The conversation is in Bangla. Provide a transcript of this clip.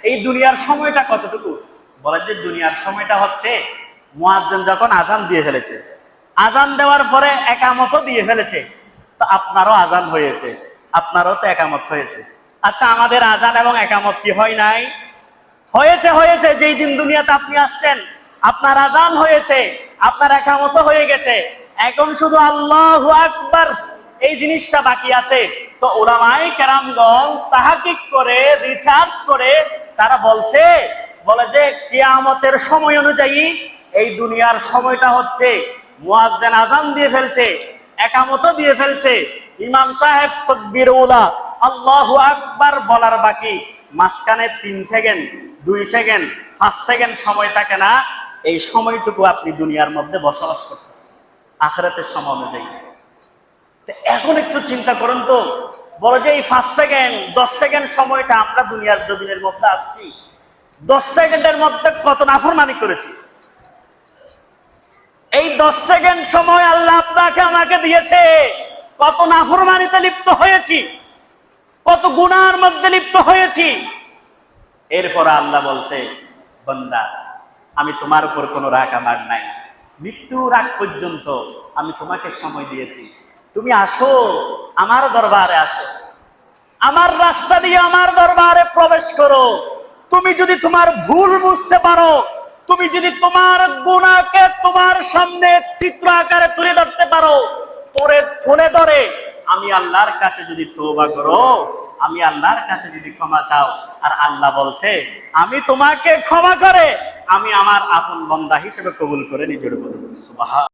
এই দুনিয়ার সময়টা কতটুকু? বলেন যে দুনিয়ার সময়টা হচ্ছে মুয়াজ্জিন যখন আজান দিয়ে ফেলেছে, আজান দেওয়ার পরে একামতও দিয়ে ফেলেছে, তো আপনারও আজান হয়েছে, আপনারও তো একামত হয়েছে। আচ্ছা, আমাদের আজান এবং একামত কি হয় নাই? হয়েছে, হয়েছে। যেই দিন দুনিয়াতে আপনি আসছেন আপনার আজান হয়েছে, আপনার একামতও হয়ে গেছে। এখন শুধু আল্লাহু আকবার এই জিনিসটা বাকি আছে। তো উলামায়ে কেরামগণ তাহকিক করে, রিসার্চ করে তারা বলে যে কিয়ামতের সময় অনুযায়ী এই দুনিয়ার সময়টা হচ্ছে মুয়াজ্জিন আজান দিয়ে ফেলছে, একামতও দিয়ে ফেলছে, ইমাম সাহেব তাকবীর উলা আল্লাহু আকবার বলার বাকি মাঝখানে 3 সেকেন্ড, 2 সেকেন্ড, 5 সেকেন্ড সময় থাকে না। এই সময়টুকু আপনি দুনিয়ার মধ্যে বসবাস করতেছেন আখিরাতের সময় অনুযায়ী। এখন একটু চিন্তা করুন তো, বলো যে এই 5 সেকেন্ড 10 সেকেন্ড সময়টা আমরা দুনিয়ার জমিনের মধ্যে আসছি, 10 সেকেন্ডের মধ্যে কত নাফরমানি করেছি। এই 10 সেকেন্ড সময় আল্লাহ আপনাকে আমাকে দিয়েছে, কত নাফরমানিতে লিপ্ত হয়েছি, কত গুনার মধ্যে লিপ্ত হয়েছি। এরপর আল্লাহ বলছে, বান্দা আমি তোমার উপর কোনো রাগ আমার নাই, মৃত্যুর আগ পর্যন্ত আমি তোমাকে সময় দিয়েছি, তুমি আসো আমার দরবারে, আসো আমার রাস্তা দিয়ে আমার দরবারে প্রবেশ করো। তুমি যদি তোমার ভুল বুঝতে পারো, তুমি যদি তোমার গুনাহকে তোমার সামনে চিত্র আকারে তুলে ধরতে পারো, তুলে ধরে আমি আল্লাহর কাছে যদি তওবা করো, আমি আল্লাহর কাছে যদি ক্ষমা চাও, আর আল্লাহ বলছে আমি তোমাকে ক্ষমা করে আমি আমার আপন বান্দা হিসেবে কবুল করে নিজের উপর সুবহান।